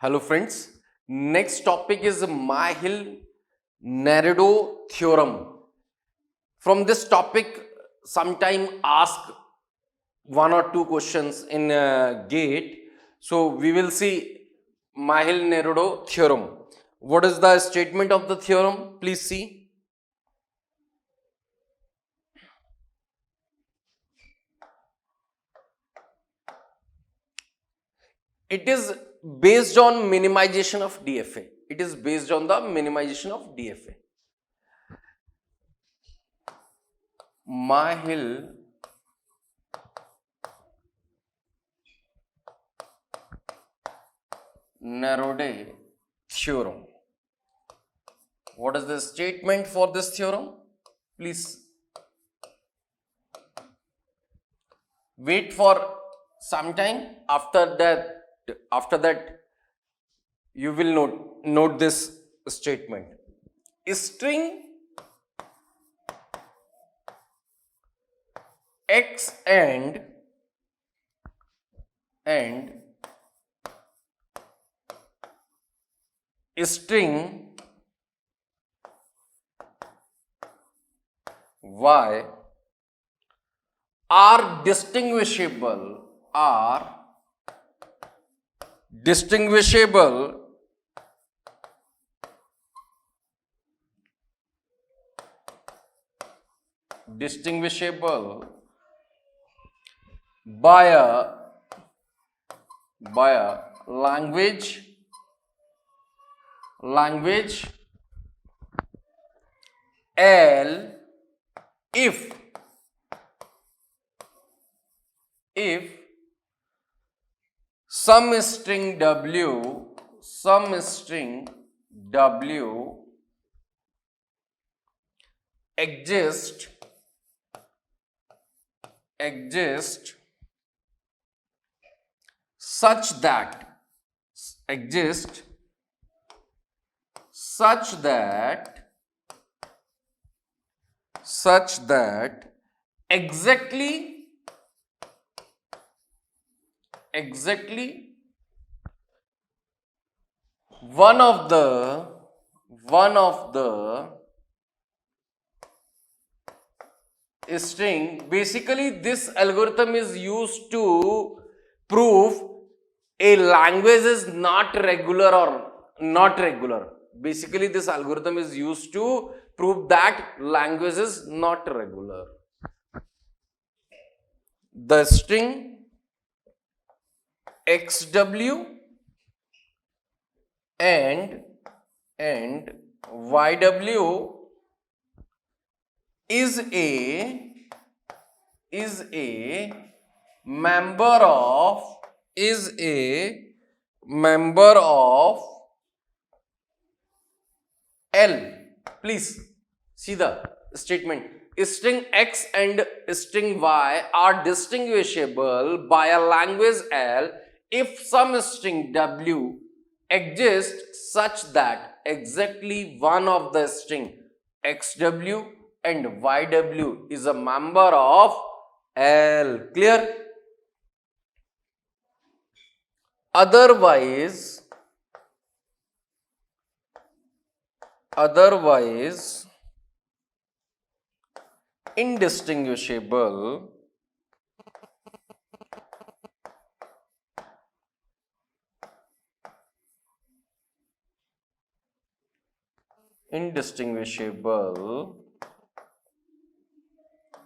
Hello friends, next topic is Myhill-Nerode theorem. From this topic, sometime ask one or two questions in GATE. So we will see Myhill-Nerode theorem. What is the statement of the theorem? Please see. It is based on minimization of DFA. It is based on the minimization of DFA. Myhill-Nerode theorem. What is the statement for this theorem? Please wait for some time. After that you will note this statement. String X and string Y are distinguishable by a language L if some string W exist such that exactly one of the string. Basically this algorithm is used to prove a language is not regular or not regular. Basically this algorithm is used to prove that language is not regular. The string XW and YW is a member of L. Please see the statement. String X and string Y are distinguishable by a language L if some string W exists such that exactly one of the string XW and YW is a member of L. Clear? Otherwise indistinguishable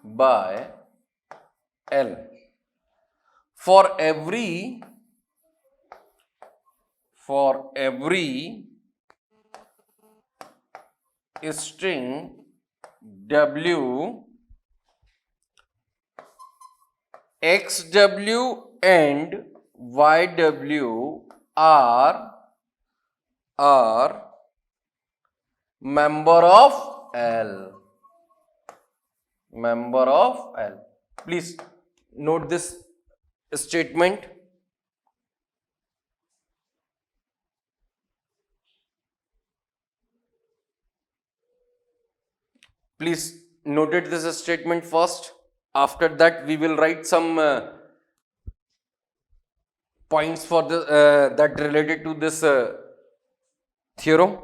by L. For every string W, XW and YW are member of L. Please note this statement. Please note this statement first. After that, we will write some points for the that related to this theorem?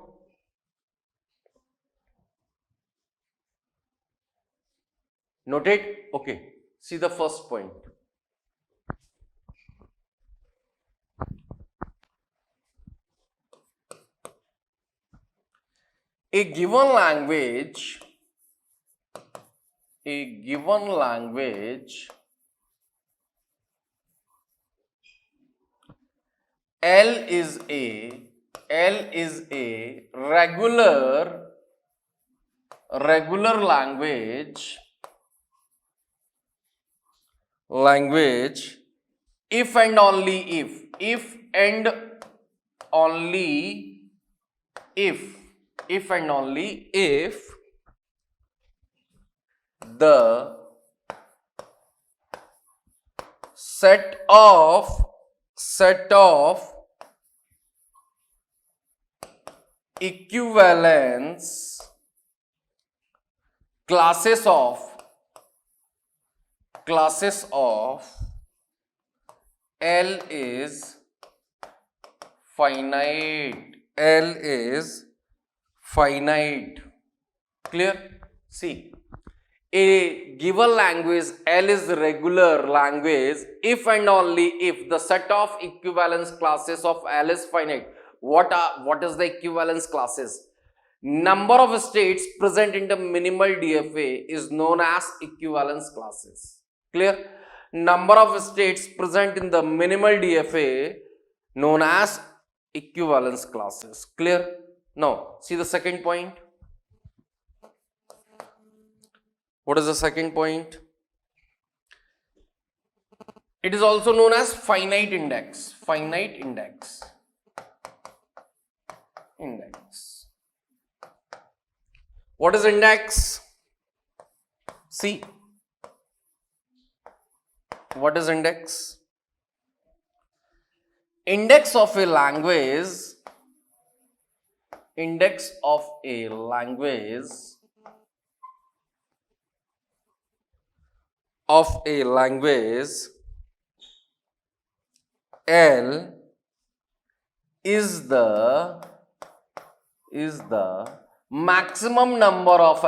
Noted? Okay. See the first point. A given language L is a regular language if and only if the set of equivalence classes of L is finite. Clear? See, a given language L is regular language if and only if the set of equivalence classes of L is finite. What is the equivalence classes? Number of states present in the minimal DFA is known as equivalence classes. Clear? Number of states present in the minimal DFA known as equivalence classes. Clear? Now, see the second point. What is the second point? It is also known as finite index. What is index? See, what is index? Index of a language L is the maximum number of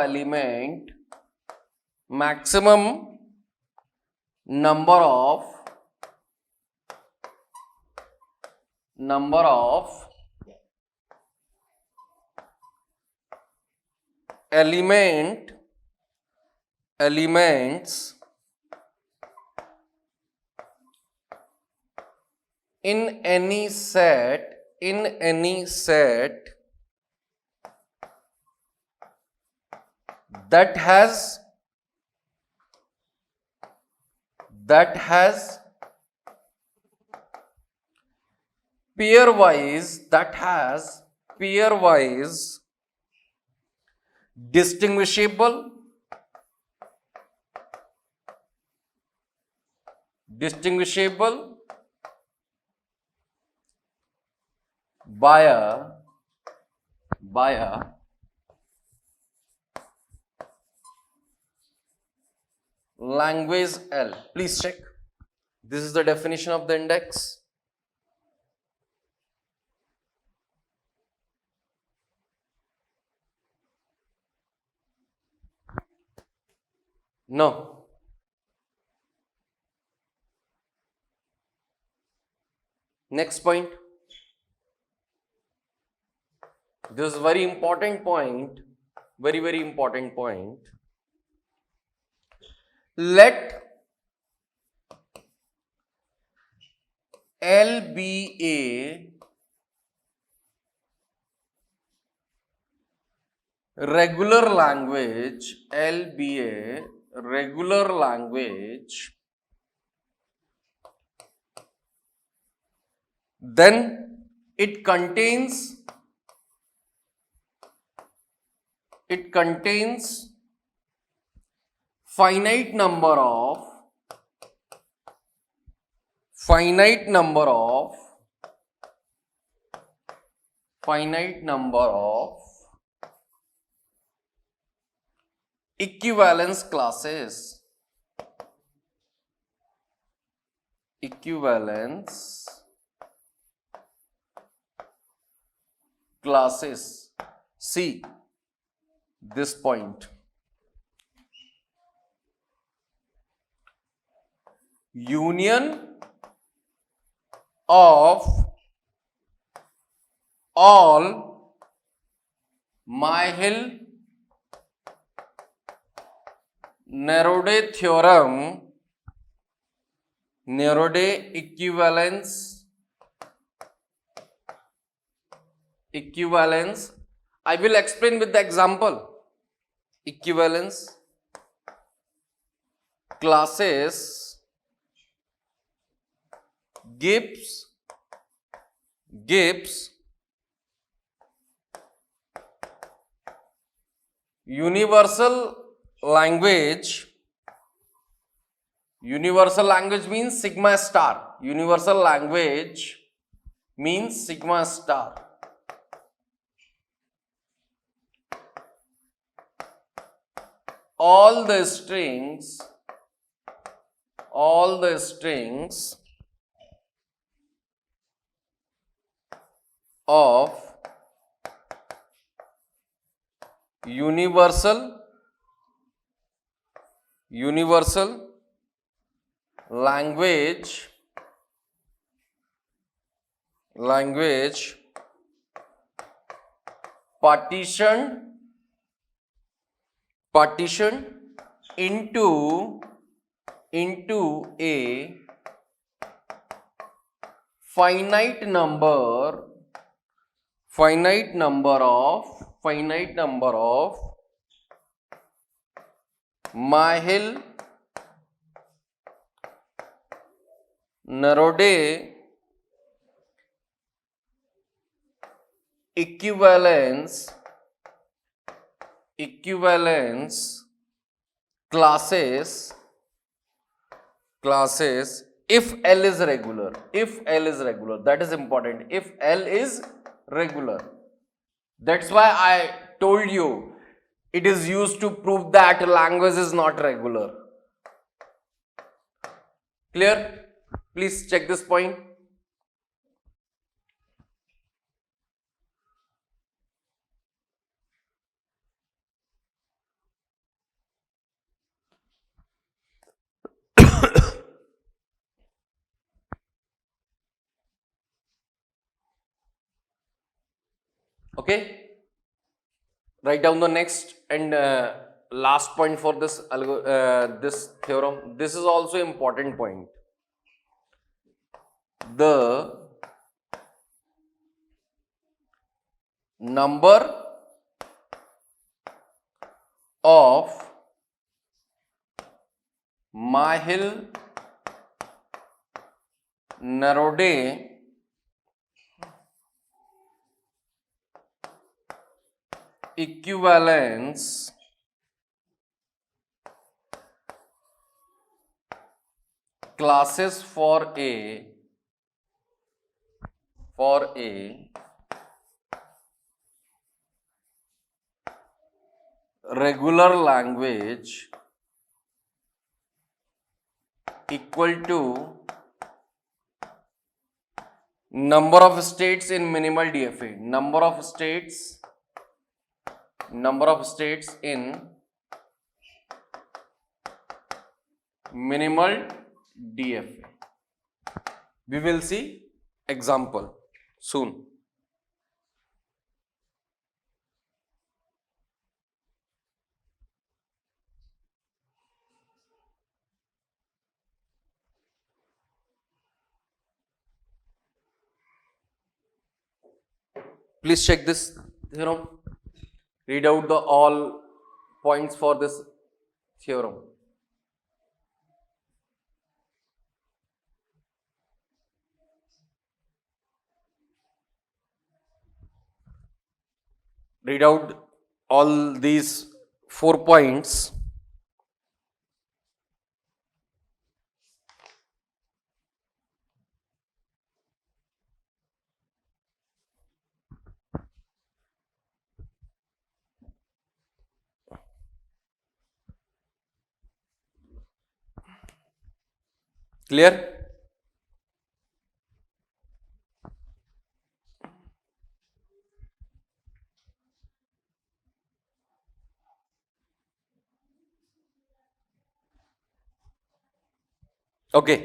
element elements in any set that has pairwise distinguishable by a language L. Please check. This is the definition of the index. No. Next point. This is very important point. Very important point. Let L be a regular language, then it contains finite number of equivalence classes classes. See this point. Union of all Myhill-Nerode theorem, Nerode equivalence. I will explain with the example. Equivalence classes gives universal language. Universal language means sigma star. Universal language means sigma star. All the strings of universal language partitioned into a finite number of Myhill-Nerode equivalence classes if L is regular. That is important. If L is regular. That's why I told you it is used to prove that language is not regular. Clear? Please check this point. Okay, write down the next and last point for this this theorem. This is also important point. The number of Myhill-Nerode equivalence classes for a regular language equal to number of states in minimal DFA. Number of states in minimal DFA. We will see example soon. Please check this theorem. Read out the all points for this theorem. Read out all these 4 points. Clear? Okay,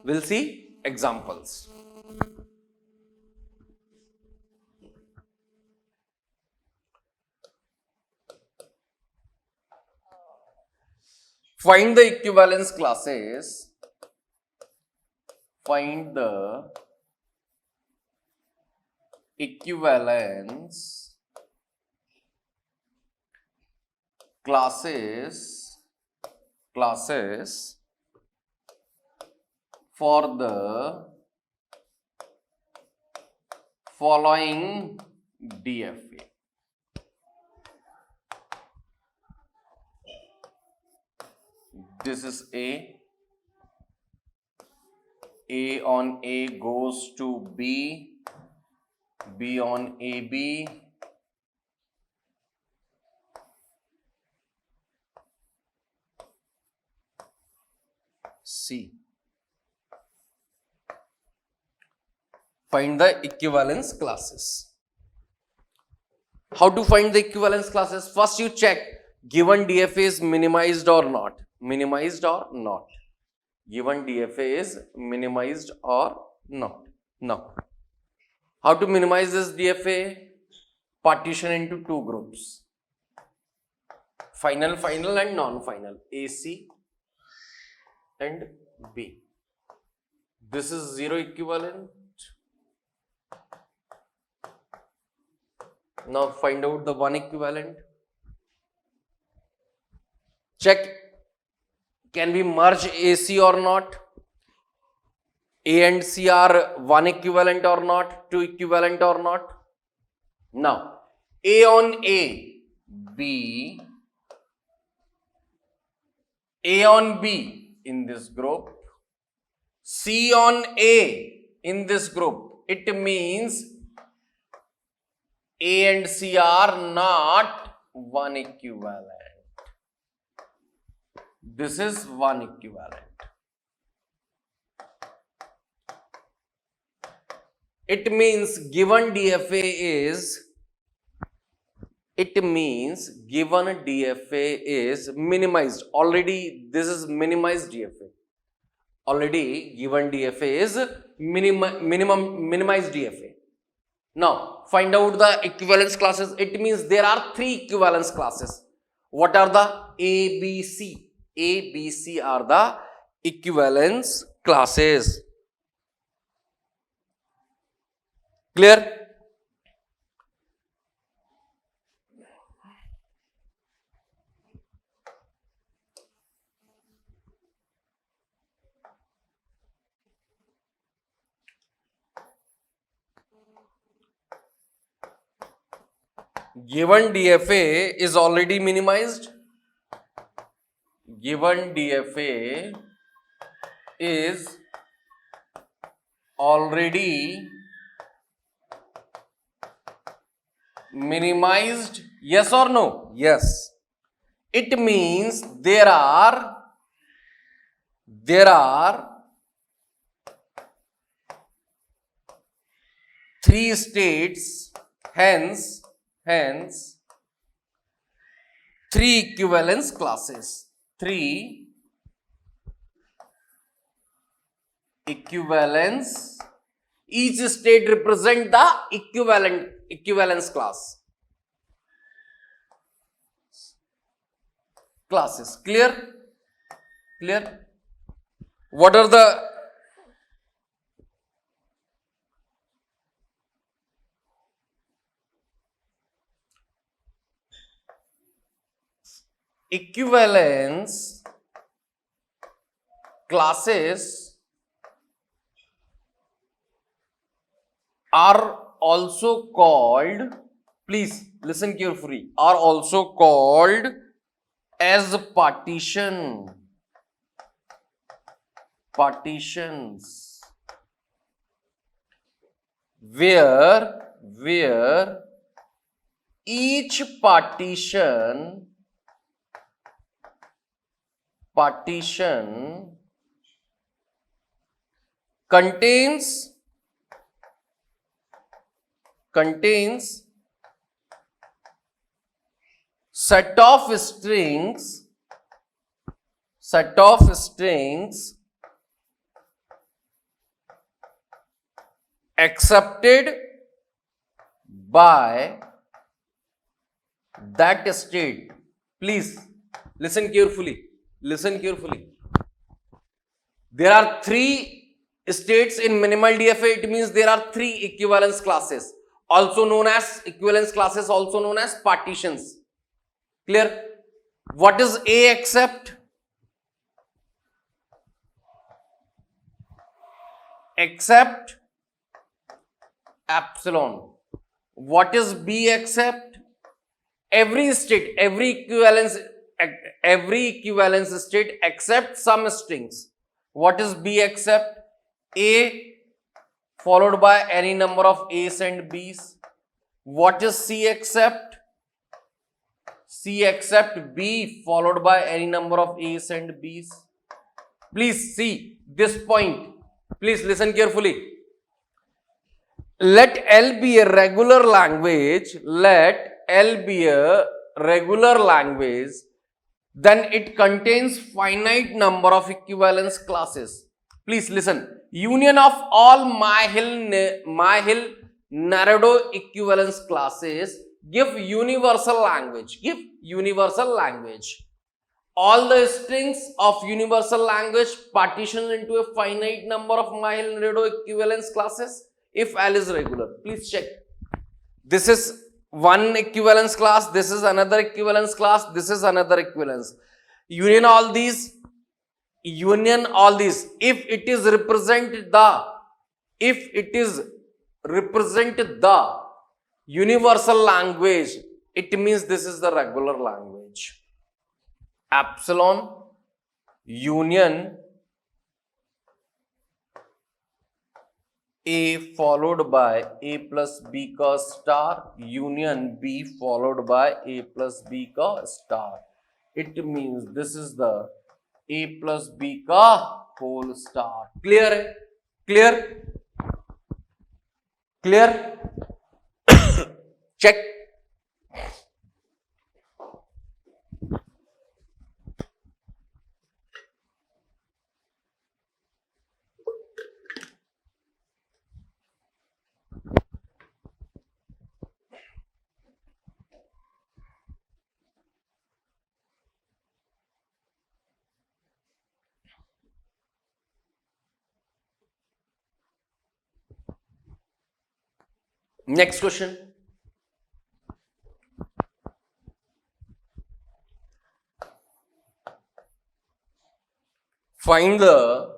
we'll see examples. Find the equivalence classes. Find the equivalence classes for the following DFA. This is A on A goes to B on AB, C. Find the equivalence classes. How to find the equivalence classes? First you check given DFA is minimized or not. Minimized or not. Given DFA is minimized or not. Now, how to minimize this DFA? Partition into two groups. Final and non-final. AC and B. This is zero equivalent. Now find out the one equivalent. Check, can we merge AC or not? A and C are one equivalent or not? Two equivalent or not? Now, A on A, B, A on B in this group, C on A in this group. It means A and C are not one equivalent. This is one equivalent. It means given DFA is minimized. Already this is minimized DFA. Already given DFA is minimized DFA. Now find out the equivalence classes. It means there are three equivalence classes. What are the A, B, C? A, B, C are the equivalence classes. Clear? Given DFA is already minimized. Given DFA is already minimized. Yes or no? Yes. It means there are three states, hence three equivalence classes. Three equivalence. Each state represent the equivalence classes. Clear? What are the equivalence classes? Are also called, please listen carefully, are also called as partitions, where each partition contains set of strings set of strings accepted by that state. Please listen carefully. Listen carefully. There are three states in minimal DFA. It means there are three equivalence classes, also known as equivalence classes, also known as partitions. Clear? What is A accept? Accept epsilon. What is B accept? Every state, every equivalence state accept some strings. What is B accept? A followed by any number of A's and B's. What is C accept? C accept B followed by any number of A's and B's. Please see this point. Please listen carefully. Let L be a regular language. Let L be a regular language. Then it contains finite number of equivalence classes. Please listen. Union of all Myhill-Nerode equivalence classes give universal language. Give universal language. All the strings of universal language partition into a finite number of Myhill-Nerode equivalence classes if L is regular. Please check. This is one equivalence class, this is another equivalence class, this is another equivalence. Union all these, if it is represent the universal language, it means this is the regular language. Epsilon union A followed by A plus B ka star union B followed by A plus B ka star. It means this is the A plus B ka whole star. Clear? Clear? Clear? Check. Next question. Find the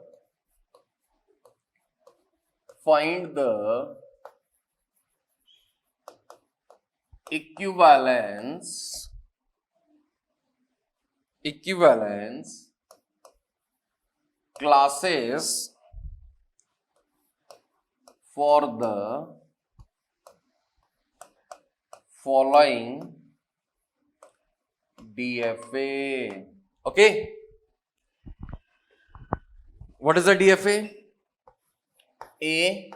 equivalence classes for the following DFA. Okay. What is the DFA? A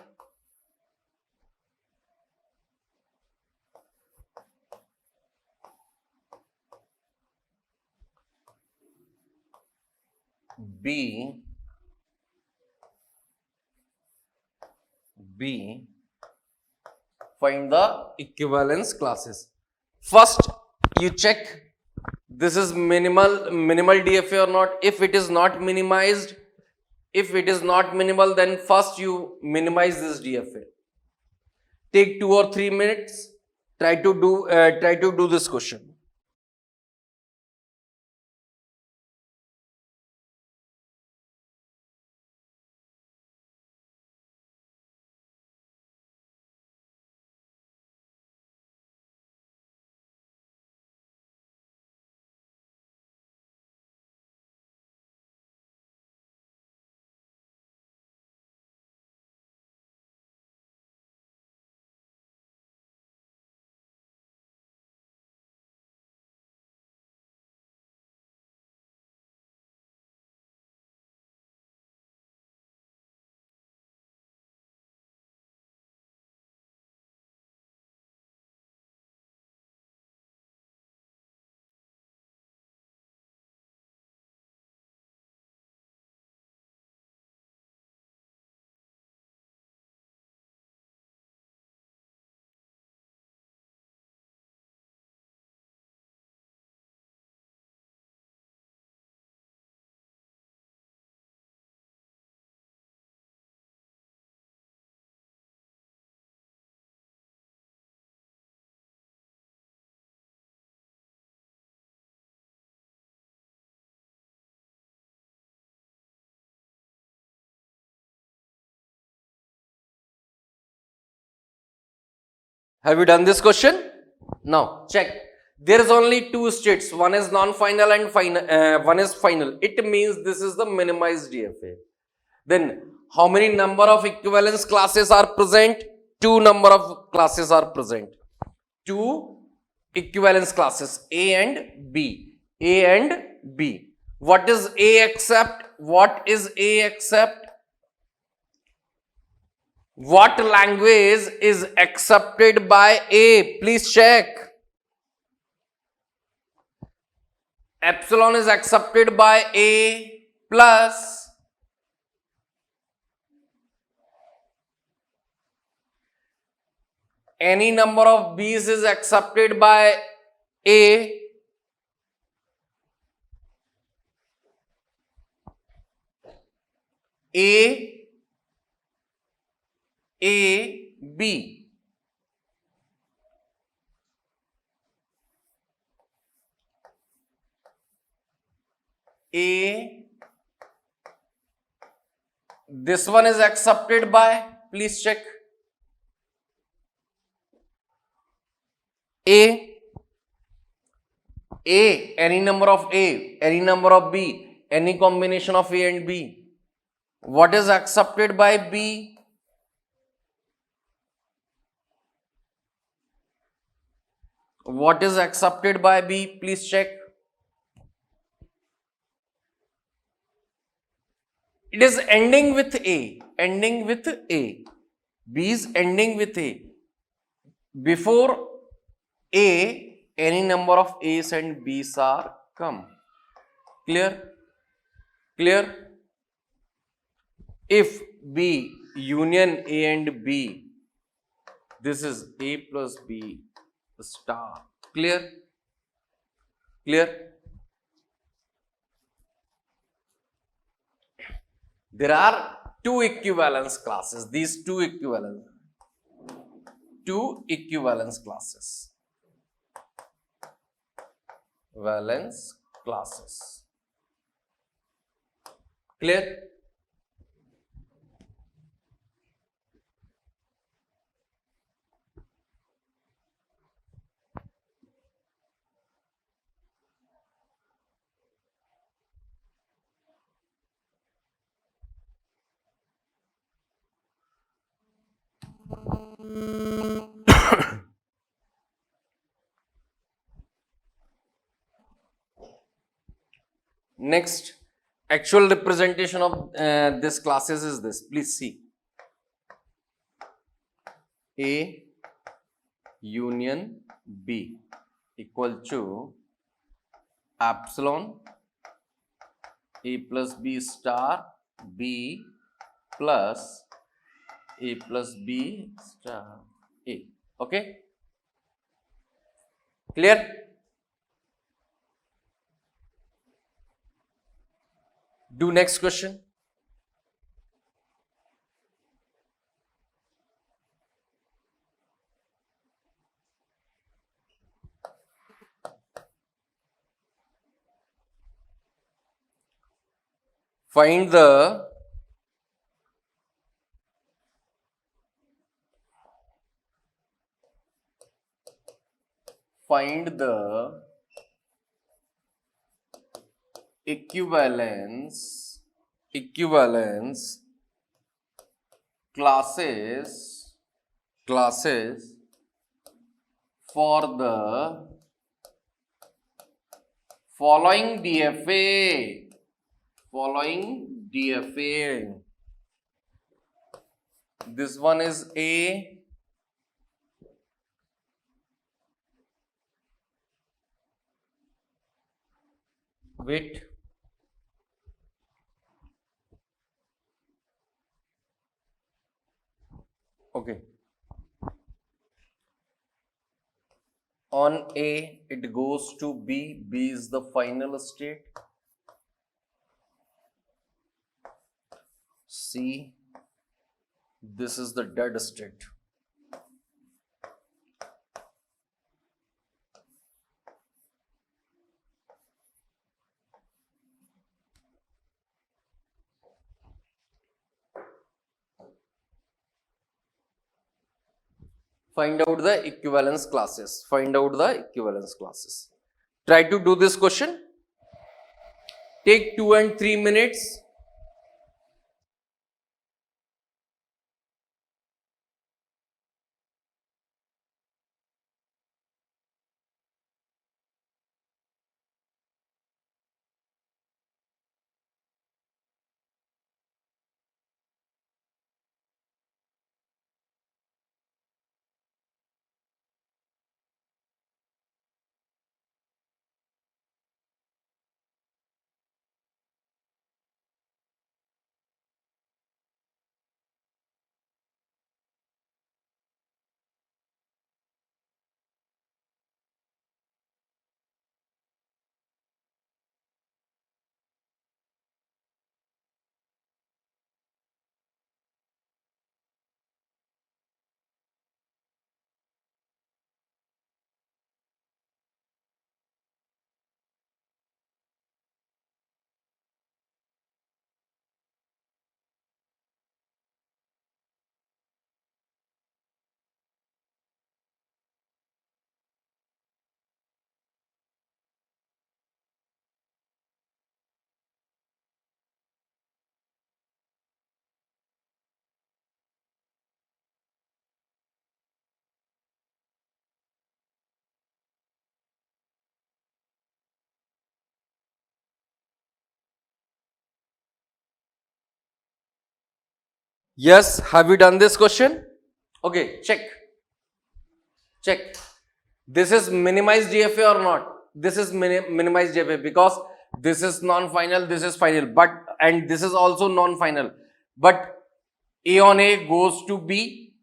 B find the equivalence classes. First you check this is minimal DFA or not. If it is not minimized, if it is not minimal, then first you minimize this DFA. Take 2 or 3 minutes. Try to do this question. Have you done this question? Now check. There is only two states. One is non-final and one is final. It means this is the minimized DFA. Then how many number of equivalence classes are present? Two number of classes are present. Two equivalence classes, A and B. A and B. What is A except? What is A except? What language is accepted by A? Please check. Epsilon is accepted by A plus any number of B's is accepted by A. A, B. A, this one is accepted by, please check. A, any number of A, any number of B, any combination of A and B. What is accepted by B? What is accepted by B? Please check. It is ending with A, ending with A. B is ending with A. Before A, any number of A's and B's are come. Clear? Clear? If B union A and B, this is A plus B star. Clear? Clear? There are two equivalence classes. These two equivalence classes. Valence classes. Clear? Next, actual representation of this classes is this. Please see. A union B equal to epsilon A plus B star B plus A plus B star A. Okay? Clear? Do next question. Find the equivalence classes for the following DFA. This one is A, wait, okay. On A, it goes to B. B is the final state. C, this is the dead state. Find out the equivalence classes. Find out the equivalence classes. Try to do this question. Take 2 and 3 minutes. Yes, have you done this question? Okay, check. Check. This is minimized DFA or not? This is minimized DFA because this is non-final, this is final, but and this is also non-final. But A on A goes to B,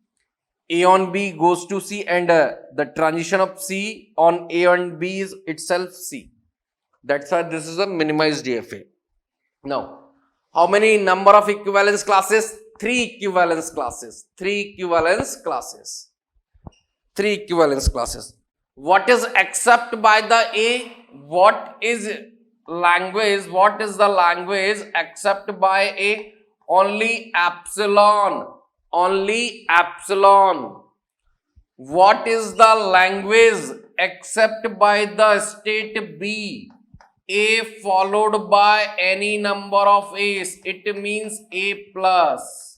A on B goes to C, and the transition of C on A on B is itself C. That's why this is a minimized DFA. Now, how many number of equivalence classes? 3 equivalence classes. 3 equivalence classes. 3 equivalence classes. What is accept by the A? What is language? What is the language accept by A? Only epsilon. Only epsilon. What is the language accept by the state B? A followed by any number of A's. It means A plus.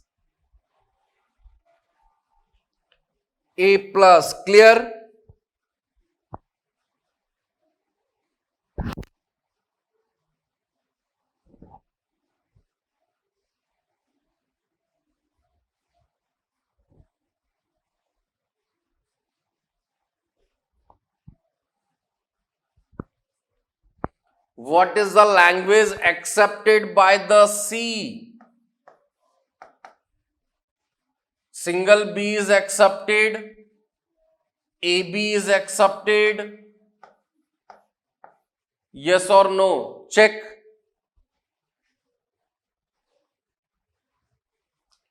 A plus. Clear? What is the language accepted by the C? Single B is accepted. AB is accepted. Yes or no? Check.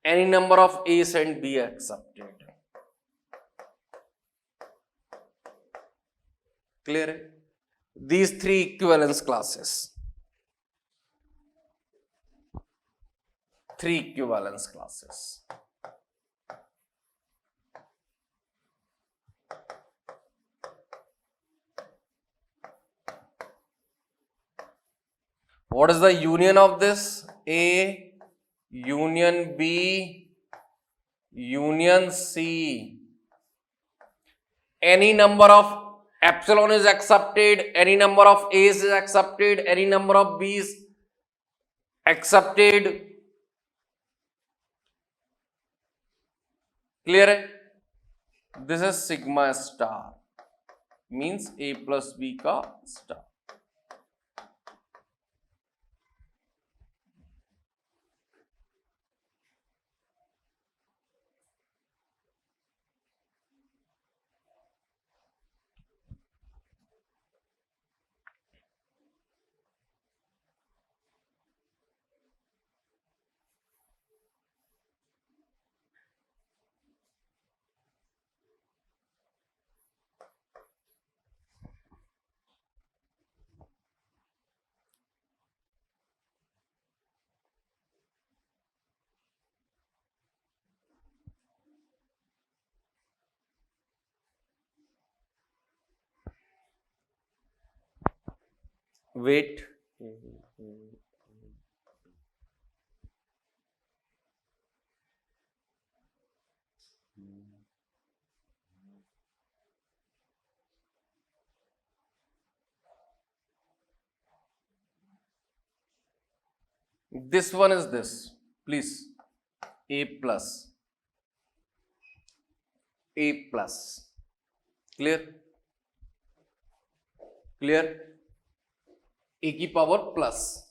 Any number of A's and B accepted. Clear? These 3 equivalence classes. 3 equivalence classes. What is the union of this? A, union B, union C. Any number of epsilon is accepted, any number of A's is accepted, any number of B's accepted. Clear? This is sigma star. Means A plus B ka star. Wait. This one is this, please. A plus. A plus. Clear? Clear? A की power plus.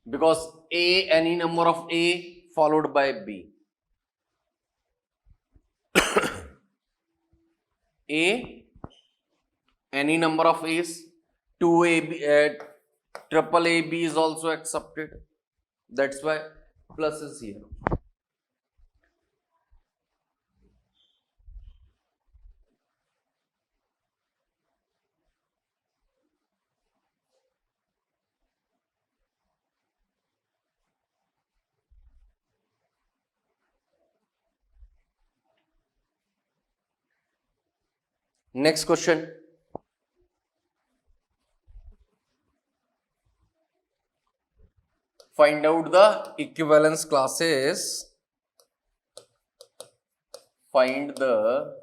Because A, any number of A followed by B. A, any number of A's, 2A, triple A, B is also accepted. That's why plus is here. Next question. Find out the equivalence classes. Find the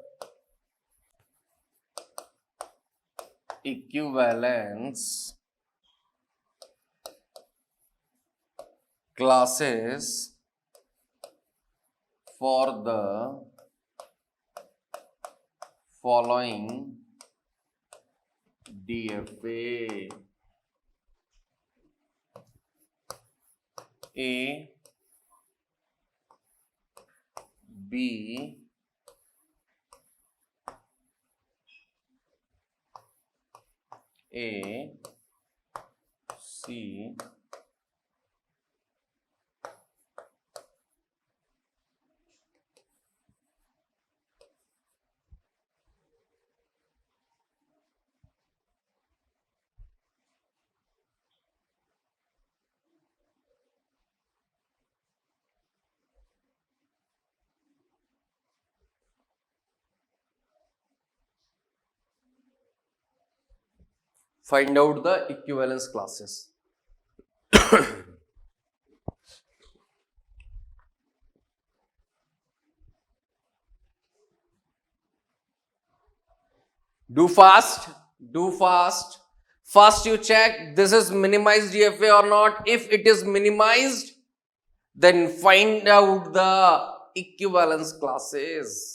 equivalence classes for the following DFA: A, B, A, C, find out the equivalence classes. Do fast, do fast. First you check this is minimized DFA or not. If it is minimized, then find out the equivalence classes.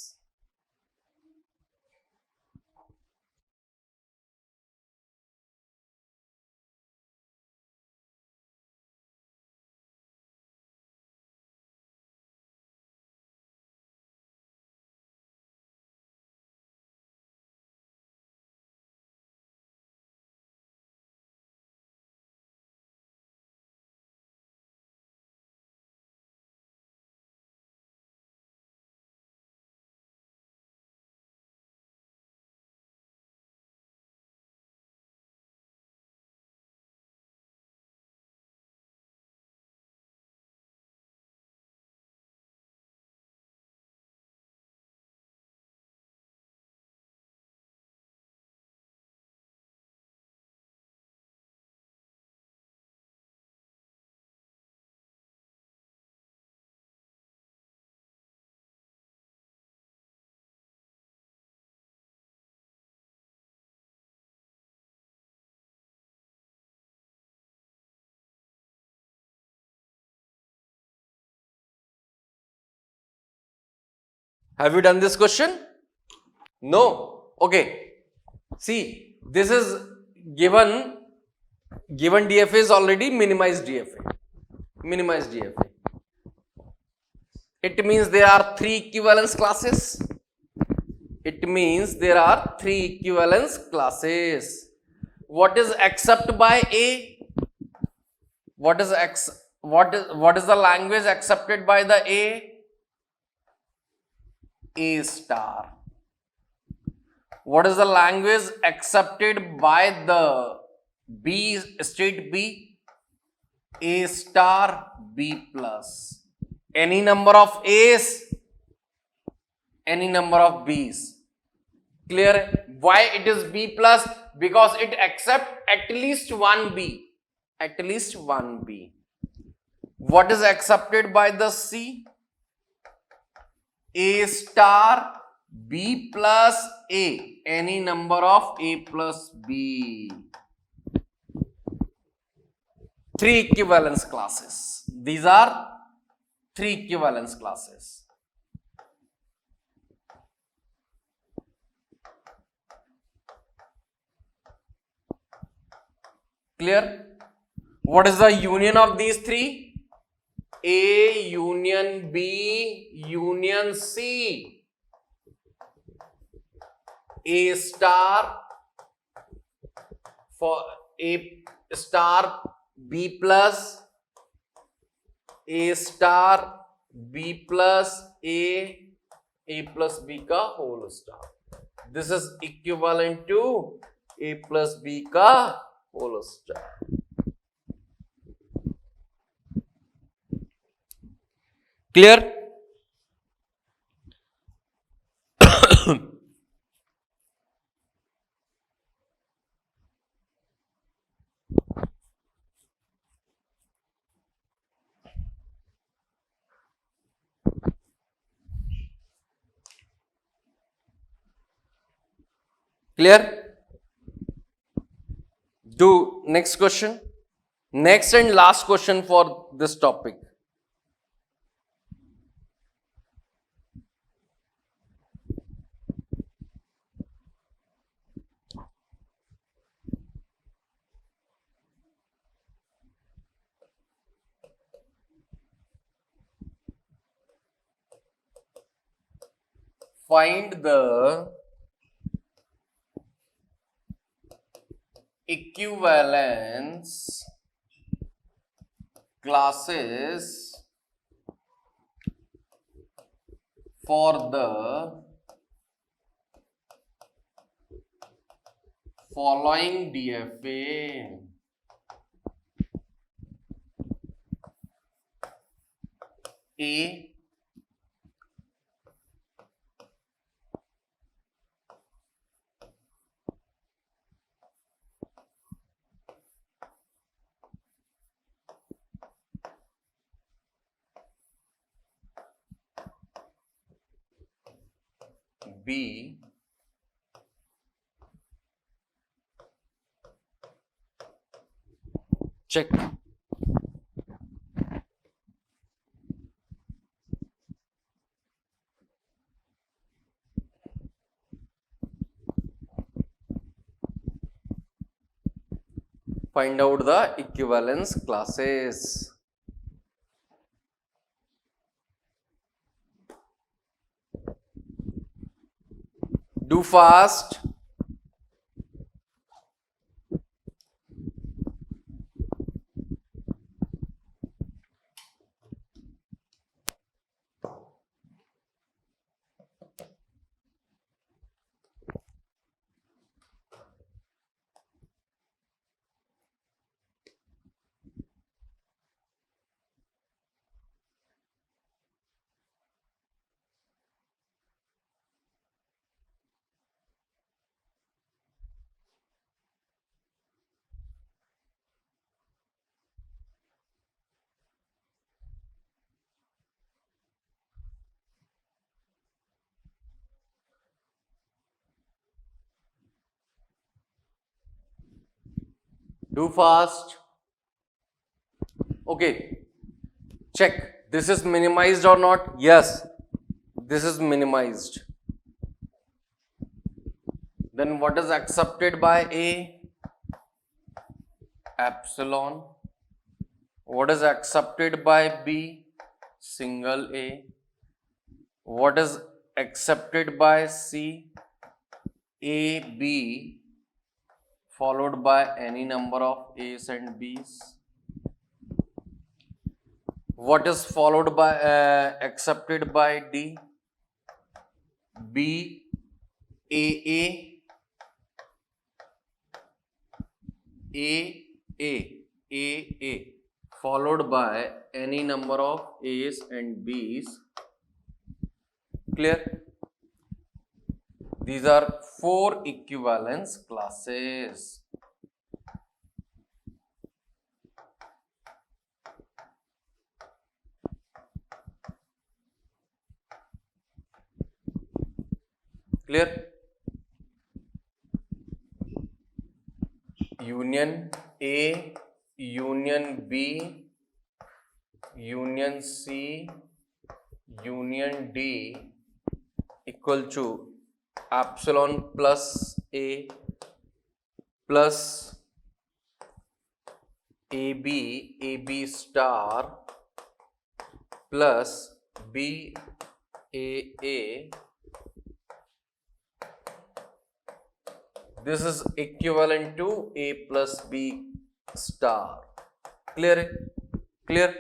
Have you done this question? No. Okay. See, this is given DFA is already minimized DFA. Minimized DFA. It means there are 3 equivalence classes. It means there are 3 equivalence classes. What is accept by A? What is the language accepted by the A? A star. What is the language accepted by the B, state B? A star, B plus. Any number of A's, any number of B's. Clear? Why it is B plus? because it accepts at least one B. At least one B. What is accepted by the C? A star B plus A. Any number of A plus B. Three equivalence classes. These are three equivalence classes. Clear? What is the union of these three? A union B union C. A star for A star B plus A star B plus A plus B का whole star. This is equivalent to A plus B का whole star. Clear? Clear? Do next question. Next and last question for this topic. Find the equivalence classes for the following DFA. A B check. Find out the equivalence classes. Do fast. Do fast. Okay. Check. This is minimized or not? Yes. This is minimized. Then what is accepted by A? Epsilon. What is accepted by B? Single A. What is accepted by C? A, B, followed by any number of A's and B's. What is followed by accepted by D? B, A, followed by any number of A's and B's. Clear? These are 4 equivalence classes. Clear? Union A, Union B, Union C, Union D equal to epsilon plus A plus AB, AB star plus B, A. This is equivalent to A plus B star. Clear? Clear?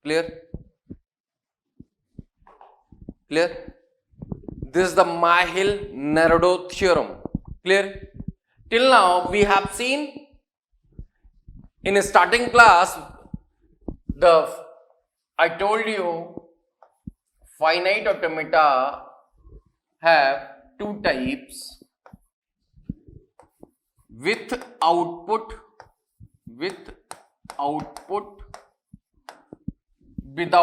Clear? Clear? This is the Myhill-Nerode theorem. Clear? Till now we have seen in a starting class I told you finite automata have 2 types, with output, without output, with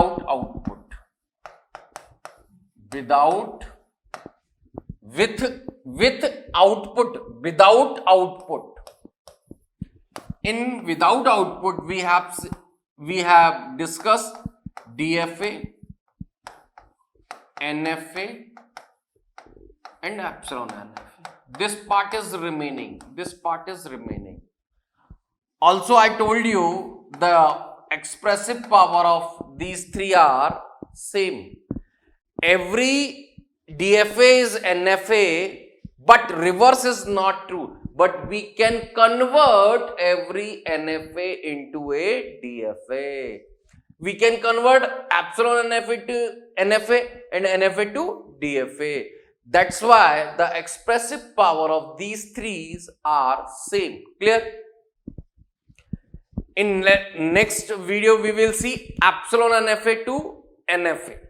output, without output. In without output we have discussed DFA, NFA and epsilon NFA. This part is remaining. Also I told you the expressive power of these 3 are same. Every DFA is NFA, but reverse is not true. But we can convert every NFA into a DFA. We can convert epsilon NFA to NFA and NFA to DFA. That's why the expressive power of these 3s are same. Clear? In next video we will see epsilon NFA to NFA.